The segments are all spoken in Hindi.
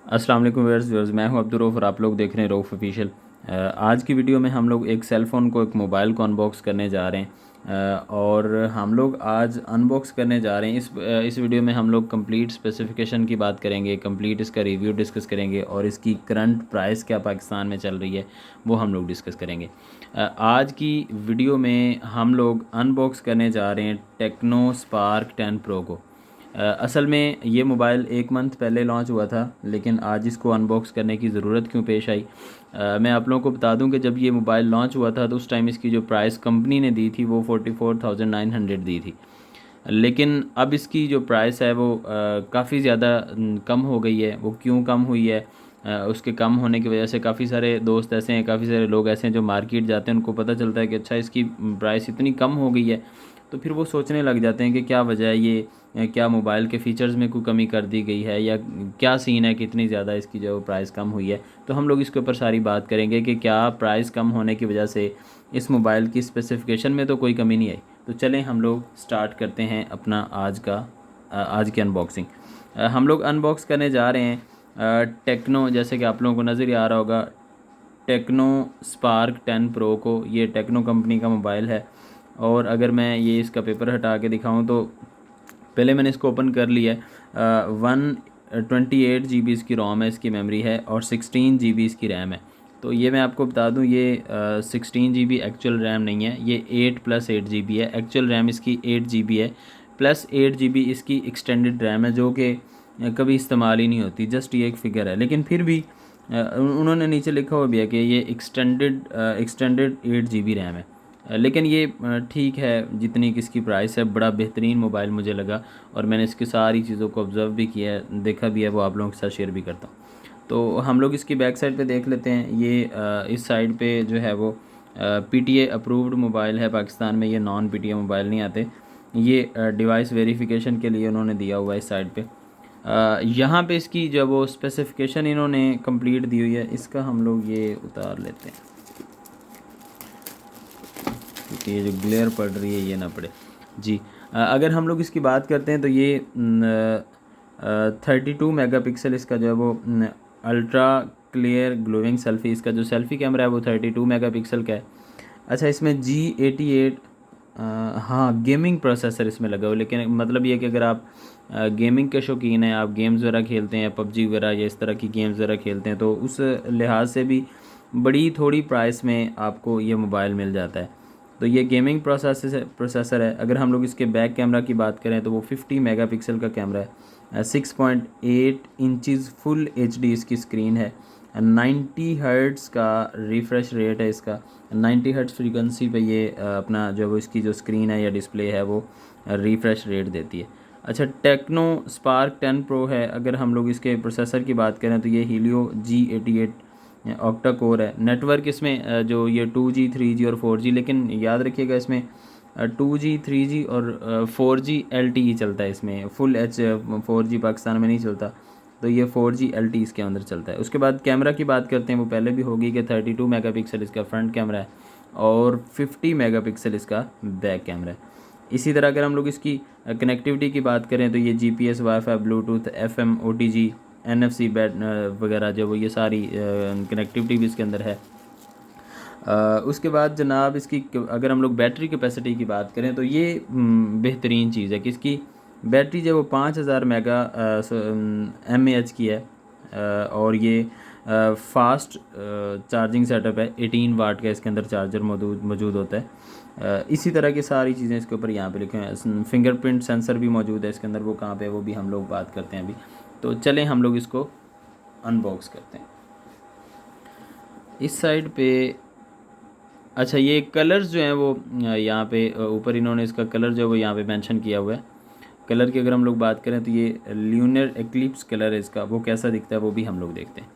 अस्सलाम वालेकुम व्यूअर्स, मैं हूं अब्दुल रऊफ़ और आप लोग देख रहे हैं रऊफ़ ऑफिशियल। आज की वीडियो में हम लोग एक सेल फ़ोन को, एक मोबाइल को अनबॉक्स करने जा रहे हैं। और हम लोग आज अनबॉक्स करने जा रहे हैं। इस वीडियो में हम लोग कंप्लीट स्पेसिफिकेशन की बात करेंगे, कंप्लीट इसका रिव्यू डिस्कस करेंगे और इसकी करंट प्राइस क्या पाकिस्तान में चल रही है वो हम लोग डिस्कस करेंगे। आज की वीडियो में हम लोग अनबॉक्स करने जा रहे हैं टेक्नो स्पार्क 10 प्रो को। असल में ये मोबाइल 1 मंथ पहले लॉन्च हुआ था, लेकिन आज इसको अनबॉक्स करने की ज़रूरत क्यों पेश आई। मैं आप लोगों को बता दूं कि जब ये मोबाइल लॉन्च हुआ था तो उस टाइम इसकी जो प्राइस कंपनी ने दी थी वो 44,900 दी थी। लेकिन अब इसकी जो प्राइस है वो काफ़ी ज़्यादा कम हो गई है। वो क्यों कम हुई है? उसके कम होने की वजह से काफ़ी सारे दोस्त ऐसे हैं, काफ़ी सारे लोग ऐसे हैं जो मार्केट जाते हैं, उनको पता चलता है कि अच्छा इसकी प्राइस इतनी कम हो गई है, तो फिर वो सोचने लग जाते हैं कि क्या वजह है ये, क्या मोबाइल के फ़ीचर्स में कोई कमी कर दी गई है या क्या सीन है कि इतनी ज़्यादा इसकी जो प्राइस कम हुई है। तो हम लोग इसके ऊपर सारी बात करेंगे कि क्या प्राइस कम होने की वजह से इस मोबाइल की स्पेसिफ़िकेशन में तो कोई कमी नहीं आई। तो चलें हम लोग स्टार्ट करते हैं अपना आज की अनबॉक्सिंग। हम लोग अनबॉक्स करने जा रहे हैं टेक्नो, जैसे कि आप लोगों को नज़र ही आ रहा होगा, टेक्नो स्पार्क 10 प्रो को। ये टेक्नो कंपनी का मोबाइल है। और अगर मैं ये इसका पेपर हटा के दिखाऊं तो पहले मैंने इसको ओपन कर लिया है। 128 GB इसकी रोम है, इसकी मेमोरी है, और 16 GB इसकी रैम है। तो ये मैं आपको बता दूं, ये 16 GB एक्चुअल रैम नहीं है, ये 8+8 GB है। एक्चुअल रैम इसकी 8 GB है, +8 GB इसकी एक्सटेंडेड रैम है, जो कि कभी इस्तेमाल ही नहीं होती, जस्ट ये एक फ़िगर है। लेकिन फिर भी उन्होंने नीचे लिखा हुआ भी है कि ये एक्सटेंडेड 8 GB रैम है। लेकिन ये ठीक है, जितनी कि इसकी प्राइस है। बड़ा बेहतरीन मोबाइल मुझे लगा और मैंने इसकी सारी चीज़ों को ऑब्ज़र्व भी किया है, देखा भी है, वो आप लोगों के साथ शेयर भी करता हूँ। तो हम लोग इसकी बैक साइड पे देख लेते हैं। ये इस साइड पे जो है वो PTA अप्रूव्ड मोबाइल है। पाकिस्तान में ये नॉन PTA मोबाइल नहीं आते। ये डिवाइस वेरिफिकेशन के लिए उन्होंने दिया हुआ है इस साइड पे। यहाँ पे इसकी जो वो स्पेसिफिकेशन इन्होंने कंप्लीट दी हुई है, इसका हम लोग ये उतार लेते हैं क्योंकि ये जो ग्लेयर पड़ रही है ये ना पड़े जी। अगर हम लोग इसकी बात करते हैं तो ये 32 मेगापिक्सल इसका जो है वो अल्ट्रा क्लियर ग्लोइंग सेल्फ़ी, इसका जो सेल्फ़ी कैमरा है वो 32 मेगापिक्सल का है। अच्छा, इसमें G88 हाँ, गेमिंग प्रोसेसर इसमें लगा हुआ है। लेकिन मतलब ये कि अगर आप गेमिंग के शौकीन हैं, आप गेम्स वगैरह खेलते हैं, PUBG वगैरह या इस तरह की गेम्स वगैरह खेलते हैं, तो उस लिहाज से भी बड़ी थोड़ी प्राइस में आपको ये मोबाइल मिल जाता है। तो ये गेमिंग प्रोसेसर है। अगर हम लोग इसके बैक कैमरा की बात करें तो वो 50 मेगापिक्सल का कैमरा है। 6.8 इंचज़ फुल HD इसकी स्क्रीन है। 90 हर्ट्ज़ का रिफ़्रेश रेट है इसका। 90 हर्ट्ज़ फ्रीक्वेंसी पे ये अपना जो वो इसकी जो स्क्रीन है या डिस्प्ले है वो रिफ़्रेश रेट देती है। अच्छा, टेक्नो स्पार्क 10 प्रो है। अगर हम लोग इसके प्रोसेसर की बात करें तो ये हीलियो G88 ऑक्टा कोर है। नेटवर्क इसमें जो ये 2G 3G और 4G, लेकिन याद रखिएगा इसमें 2G 3G और 4G LTE चलता है। इसमें फुल एच 4G पाकिस्तान में नहीं चलता, तो ये 4G LTE इसके अंदर चलता है। उसके बाद कैमरा की बात करते हैं, वो पहले भी होगी कि 32 मेगापिक्सल इसका फ्रंट कैमरा है और 50 मेगापिक्सल इसका बैक कैमरा है। इसी तरह अगर हम लोग इसकी कनेक्टिविटी की बात करें तो ये GPS, wifi, Bluetooth, FM, OTG, NFC bat वगैरह जो वो ये सारी कनेक्टिविटी भी इसके अंदर है। उसके बाद जनाब इसकी अगर हम लोग बैटरी कैपेसिटी की बात करें तो ये बेहतरीन चीज़ है कि इसकी बैटरी जो वो 5000 mAh की है। और ये फास्ट चार्जिंग सेटअप है। 18 वाट का इसके अंदर चार्जर मौजूद होता है। इसी तरह की सारी चीज़ें इसके ऊपर यहाँ पे लिखे हैं। फिंगरप्रिंट सेंसर भी मौजूद है इसके अंदर, वो कहाँ पे है वो भी हम लोग बात करते हैं अभी। तो चलें हम लोग इसको अनबॉक्स करते हैं इस साइड पे। अच्छा, ये कलर्स जो हैं वो यहाँ पे ऊपर इन्होंने इसका कलर जो है वो यहाँ पे मेंशन किया हुआ है। कलर की अगर हम लोग बात करें तो ये ल्यूनर एक्लिप्स कलर है इसका, वो कैसा दिखता है वो भी हम लोग देखते हैं।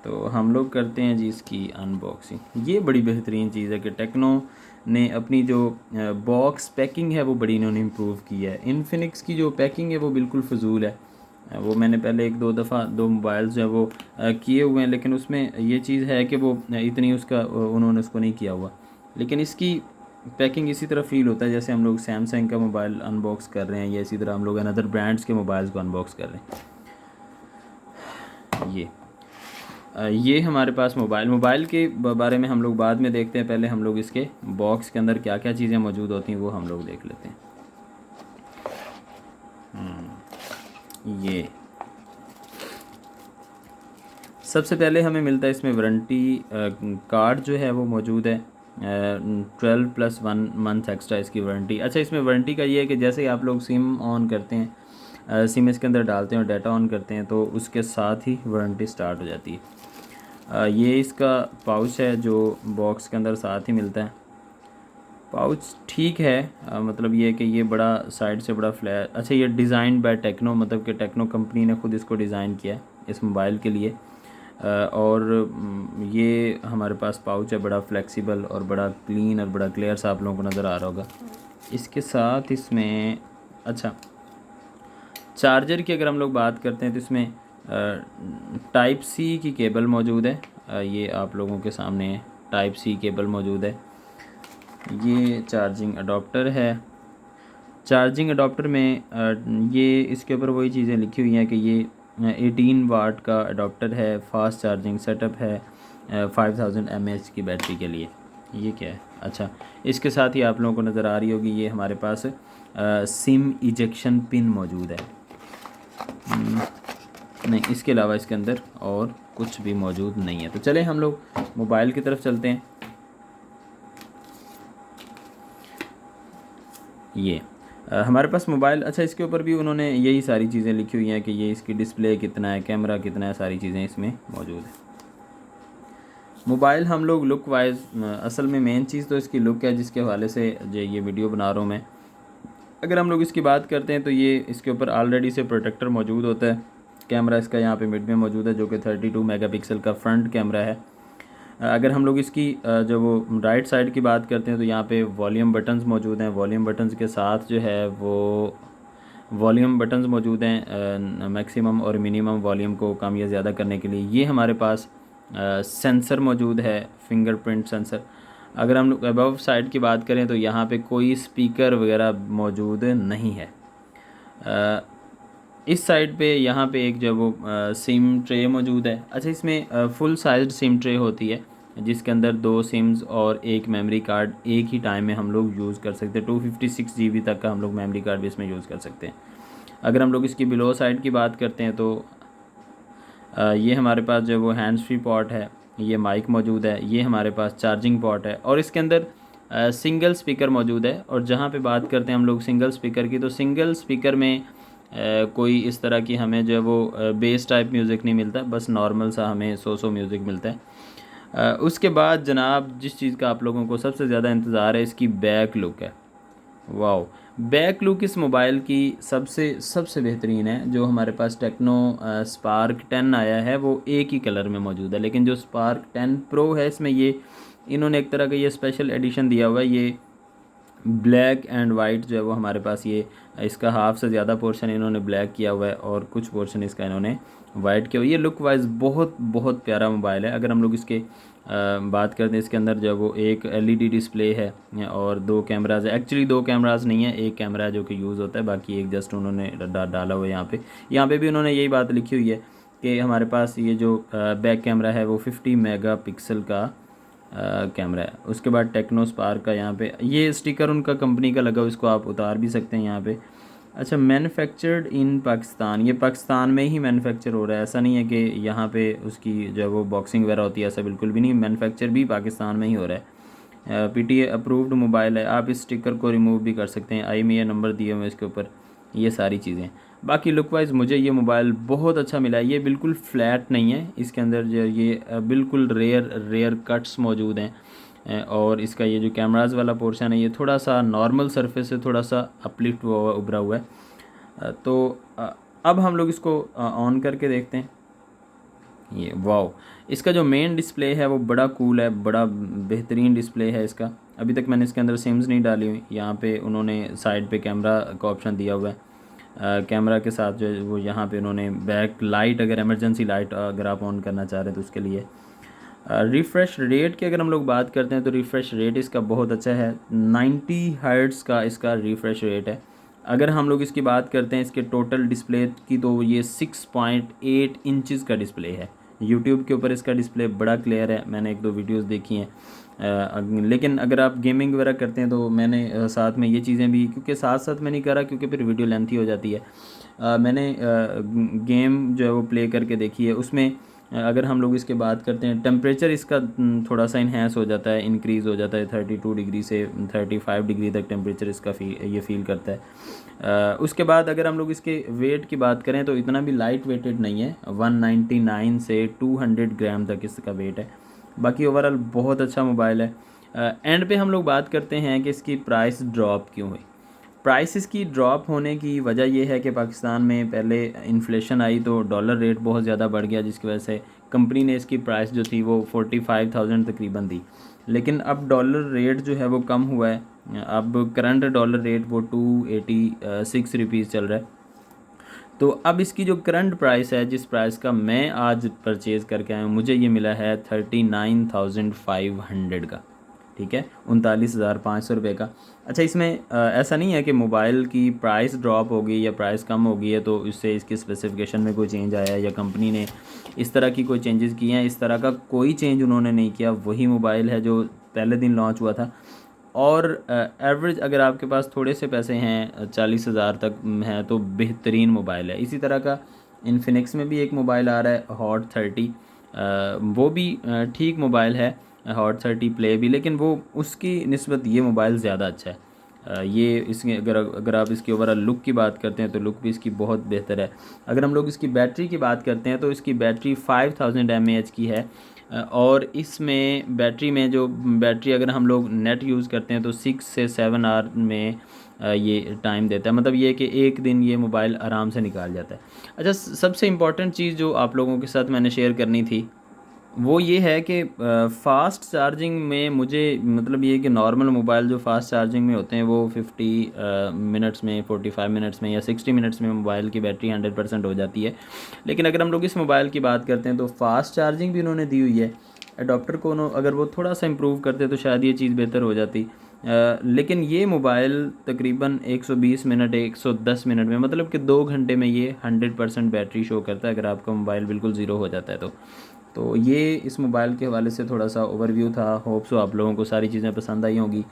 तो हम लोग करते हैं जी इसकी अनबॉक्सिंग। ये बड़ी बेहतरीन चीज़ है कि टेक्नो ने अपनी जो बॉक्स पैकिंग है वो बड़ी इन्होंने इम्प्रूव की है। इन्फिनिक्स की जो पैकिंग है वो बिल्कुल फ़जूल है। वो मैंने पहले एक दो दफ़ा दो मोबाइल्स जो है वो किए हुए हैं, लेकिन उसमें ये चीज़ है कि वो इतनी उसका उन्होंने उसको नहीं किया हुआ। लेकिन इसकी पैकिंग इसी तरह फ़ील होता है जैसे हम लोग सैमसंग का मोबाइल अनबॉक्स कर रहे हैं, या इसी तरह हम लोग अनदर ब्रांड्स के मोबाइल्स को अनबॉक्स कर रहे हैं। ये हमारे पास मोबाइल के बारे में हम लोग बाद में देखते हैं। पहले हम लोग इसके बॉक्स के अंदर क्या क्या चीज़ें मौजूद होती हैं वो हम लोग देख लेते हैं। ये सबसे पहले हमें मिलता है इसमें वारंटी कार्ड जो है वो मौजूद है। 12+1 मंथ एक्स्ट्रा इसकी वारंटी। अच्छा, इसमें वारंटी का ये है कि जैसे ही आप लोग सिम ऑन करते हैं, सिम इसके अंदर डालते हैं और डाटा ऑन करते हैं तो उसके साथ ही वारंटी स्टार्ट हो जाती है। ये इसका पाउच है जो बॉक्स के अंदर साथ ही मिलता है। पाउच ठीक है, मतलब ये है कि ये बड़ा साइड से बड़ा फ्लैट। अच्छा, ये डिज़ाइन बाय टेक्नो, मतलब कि टेक्नो कंपनी ने खुद इसको डिज़ाइन किया है इस मोबाइल के लिए। और ये हमारे पास पाउच है बड़ा फ्लेक्सिबल और बड़ा क्लीन और बड़ा क्लियर सा आप लोगों को नज़र आ रहा होगा। इसके साथ इसमें अच्छा चार्जर की अगर हम लोग बात करते हैं तो इसमें टाइप सी की केबल मौजूद है। ये आप लोगों के सामने टाइप सी केबल मौजूद है। ये चार्जिंग अडॉप्टर है। चार्जिंग अडॉप्टर में ये इसके ऊपर वही चीज़ें लिखी हुई हैं कि ये 18 वाट का अडॉप्टर है, फास्ट चार्जिंग सेटअप है, 5000 mAh की बैटरी के लिए। ये क्या है? अच्छा, इसके साथ ही आप लोगों को नज़र आ रही होगी ये हमारे पास सिम इजेक्शन पिन मौजूद है। नहीं, इसके अलावा इसके अंदर और कुछ भी मौजूद नहीं है। तो चले हम लोग मोबाइल की तरफ चलते हैं। ये हमारे पास मोबाइल। अच्छा, इसके ऊपर भी उन्होंने यही सारी चीज़ें लिखी हुई हैं कि ये इसकी डिस्प्ले कितना है, कैमरा कितना है, सारी चीज़ें इसमें मौजूद है। मोबाइल हम लोग लुक वाइज, असल में मेन चीज़ तो इसकी लुक है जिसके हवाले से जो ये वीडियो बना रहा हूँ मैं। अगर हम लोग इसकी बात करते हैं तो ये इसके ऊपर ऑलरेडी से प्रोटेक्टर मौजूद होता है। कैमरा इसका यहाँ पे मिड में मौजूद है जो कि 32 मेगापिक्सल का फ्रंट कैमरा है। अगर हम लोग इसकी जो वो राइट साइड की बात करते हैं तो यहाँ पे वॉल्यूम बटन्स मौजूद हैं। वॉल्यूम बटन्स के साथ जो है वो वॉल्यूम बटन्स मौजूद हैं मैक्सिमम और मिनिमम वॉल्यूम को कम या ज़्यादा करने के लिए। ये हमारे पास सेंसर मौजूद है, फिंगरप्रिंट सेंसर। अगर हम लोग अबव साइड की बात करें तो यहाँ पे कोई स्पीकर वगैरह मौजूद नहीं है। इस साइड पे यहाँ पे एक जो वो सिम ट्रे मौजूद है। अच्छा, इसमें फुल साइज सिम ट्रे होती है जिसके अंदर 2 सिम्स और एक मेमोरी कार्ड एक ही टाइम में हम लोग यूज़ कर सकते हैं। 256 GB तक का हम लोग मेमोरी कार्ड भी इसमें यूज़ कर सकते हैं। अगर हम लोग इसकी बिलो साइड की बात करते हैं तो ये हमारे पास जो वो हैंड्स फ्री पॉट है, ये माइक मौजूद है, ये हमारे पास चार्जिंग पॉट है और इसके अंदर सिंगल स्पीकर मौजूद है। और जहाँ पे बात करते हैं हम लोग सिंगल स्पीकर की, तो सिंगल स्पीकर में कोई इस तरह की हमें जो है वो बेस टाइप म्यूज़िक नहीं मिलता, बस नॉर्मल सा हमें सो म्यूज़िक मिलता है। उसके बाद जनाब जिस चीज़ का आप लोगों को सबसे ज़्यादा इंतज़ार है, इसकी बैक लुक है। वाओ, बैक लुक इस मोबाइल की सबसे बेहतरीन है। जो हमारे पास टेक्नो स्पार्क 10 आया है वो एक ही कलर में मौजूद है, लेकिन जो स्पार्क 10 प्रो है इसमें ये इन्होंने एक तरह का ये स्पेशल एडिशन दिया हुआ है। ये ब्लैक एंड वाइट जो है वो हमारे पास ये इसका हाफ से ज़्यादा पोर्शन इन्होंने ब्लैक किया हुआ है और कुछ पोर्शन इसका इन्होंने वाइट किया हुआ है। ये लुक वाइज बहुत प्यारा मोबाइल है। अगर हम लोग इसके बात करते हैं, इसके अंदर जो है वो एक LED डिस्प्ले है और 2 कैमराज है। एक्चुअली 2 कैमराज नहीं है, एक कैमरा है जो कि यूज़ होता है, बाकी एक जस्ट उन्होंने डाला हुआ है। यहाँ पे भी उन्होंने यही बात लिखी हुई है कि हमारे पास ये जो बैक कैमरा है वो 50 मेगापिक्सल का कैमरा है। उसके बाद टेक्नो स्पार्क का यहाँ पे ये स्टिकर उनका कंपनी का लगा हुआ, इसको आप उतार भी सकते हैं यहाँ पे। अच्छा, मैन्युफैक्चर्ड इन पाकिस्तान, ये पाकिस्तान में ही मैन्युफैक्चर हो रहा है। ऐसा नहीं है कि यहाँ पे उसकी जो है वो बॉक्सिंग वगैरह होती है, ऐसा बिल्कुल भी नहीं। मैन्युफैक्चर भी पाकिस्तान में ही हो रहा है। PTA अप्रूव्ड मोबाइल है। आप इस स्टिकर को रिमूव भी कर सकते हैं। IMEI नंबर दिए हुए इसके ऊपर, ये सारी चीज़ें। बाकी लुक वाइज मुझे ये मोबाइल बहुत अच्छा मिला है। ये बिल्कुल फ्लैट नहीं है, इसके अंदर जो ये बिल्कुल रेयर कट्स मौजूद हैं। और इसका ये जो कैमराज वाला पोर्शन है ये थोड़ा सा नॉर्मल सरफेस से थोड़ा सा अपलिफ्ट उभरा हुआ है। तो अब हम लोग इसको ऑन करके देखते हैं। ये वाओ, इसका जो मेन डिस्प्ले है वो बड़ा कूल है, बड़ा बेहतरीन डिस्प्ले है इसका। अभी तक मैंने इसके अंदर सिम्स नहीं डाली हुई। यहाँ पे उन्होंने साइड पे कैमरा का ऑप्शन दिया हुआ है। कैमरा के साथ जो है वो यहाँ पे उन्होंने बैक लाइट, अगर इमरजेंसी लाइट अगर आप ऑन करना चाह रहे हैं तो उसके लिए। रिफ़्रेश रेट की अगर हम लोग बात करते हैं तो रिफ़्रेश रेट इसका बहुत अच्छा है। 90 हर्ट्ज़ का इसका रिफ़्रेश रेट है। अगर हम लोग इसकी बात करते हैं इसके टोटल डिस्प्ले की, तो ये 6.8 इंचज़ का डिस्प्ले है। यूट्यूब के ऊपर इसका डिस्प्ले बड़ा क्लियर है, मैंने 1-2 वीडियोस देखी हैं। लेकिन अगर आप गेमिंग वगैरह करते हैं तो मैंने साथ में ये चीज़ें भी, क्योंकि साथ साथ मैं नहीं करा क्योंकि फिर वीडियो लेंथी हो जाती है। मैंने गेम जो है वो प्ले करके देखी है। उसमें अगर हम लोग इसके बात करते हैं, टेम्परेचर इसका थोड़ा सा इन्हेंस हो जाता है, इंक्रीज़ हो जाता है 32 डिग्री से 35 डिग्री तक टेम्परेचर इसका ये फील करता है। उसके बाद अगर हम लोग इसके वेट की बात करें तो इतना भी लाइट वेटेड नहीं है, 199 से 200 ग्राम तक इसका वेट है। बाकी ओवरऑल बहुत अच्छा मोबाइल है। एंड पे हम लोग बात करते हैं कि इसकी प्राइस ड्रॉप क्यों हुई। प्राइसेस की ड्रॉप होने की वजह यह है कि पाकिस्तान में पहले इन्फ्लेशन आई तो डॉलर रेट बहुत ज़्यादा बढ़ गया, जिसकी वजह से कंपनी ने इसकी प्राइस जो थी वो 45,000 तकरीबन दी। लेकिन अब डॉलर रेट जो है वो कम हुआ है, अब करंट डॉलर रेट वो 286 रुपीज़ चल रहा है। तो अब इसकी जो करंट प्राइस है, जिस प्राइस का मैं आज परचेज़ करके आया हूँ, मुझे ये मिला है 39,500 का, ठीक है, 39,500 रुपये का। अच्छा, इसमें ऐसा नहीं है कि मोबाइल की प्राइस ड्रॉप हो गई या प्राइस कम हो गई है तो इससे इसकी स्पेसिफिकेशन में कोई चेंज आया है या कंपनी ने इस तरह की कोई चेंजेस किए हैं। इस तरह का कोई चेंज उन्होंने नहीं किया, वही मोबाइल है जो पहले दिन लॉन्च हुआ था। और एवरेज अगर आपके पास थोड़े से पैसे हैं, 40,000 तक हैं, तो बेहतरीन मोबाइल है। इसी तरह का इन्फिनिक्स में भी एक मोबाइल आ रहा है हॉट 30, वो भी ठीक मोबाइल है, हॉट 30 प्ले भी, लेकिन वो उसकी निस्बत ये मोबाइल ज़्यादा अच्छा है। ये इसके अगर आप इसकी ओवरऑल लुक की बात करते हैं तो लुक भी इसकी बहुत बेहतर है। अगर हम लोग इसकी बैटरी की बात करते हैं तो इसकी बैटरी 5000 mAh की है। और इसमें बैटरी में जो बैटरी अगर हम लोग नेट यूज़ करते हैं तो 6 से 7 आवर में ये टाइम देता है, मतलब ये कि एक दिन ये मोबाइल आराम से निकाल जाता है। अच्छा, सबसे इम्पॉर्टेंट चीज़ जो आप लोगों के साथ मैंने शेयर करनी थी वो ये है कि फ़ास्ट चार्जिंग में मुझे, मतलब ये कि नॉर्मल मोबाइल जो फ़ास्ट चार्जिंग में होते हैं वो 50 मिनट्स में, 45 मिनट्स में या 60 मिनट्स में मोबाइल की बैटरी 100% हो जाती है। लेकिन अगर हम लोग इस मोबाइल की बात करते हैं तो फ़ास्ट चार्जिंग भी उन्होंने दी हुई है। अडॉप्टर को अगर वो थोड़ा सा इम्प्रूव करते तो शायद ये चीज़ बेहतर हो जाती। लेकिन ये मोबाइल तकरीबन 120 मिनट 110 मिनट में, मतलब कि 2 घंटे में ये 100% बैटरी शो करता है अगर आपका मोबाइल बिल्कुल ज़ीरो हो जाता है तो ये इस मोबाइल के हवाले से थोड़ा सा ओवरव्यू था। होप सो आप लोगों को सारी चीज़ें पसंद आई होंगी।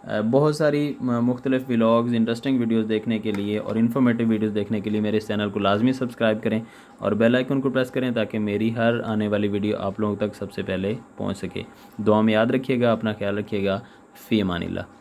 बहुत सारी मुख्तलिफ व्लॉग्स, इंटरेस्टिंग वीडियोस देखने के लिए और इन्फॉर्मेटिव वीडियोस देखने के लिए मेरे इस चैनल को लाजमी सब्सक्राइब करें और बेल आइकन को प्रेस करें ताकि मेरी हर आने वाली वीडियो आप लोगों तक सबसे पहले पहुंच सके। दुआ में याद रखिएगा, अपना ख्याल रखिएगा। फ़ी अमानिल्लाह।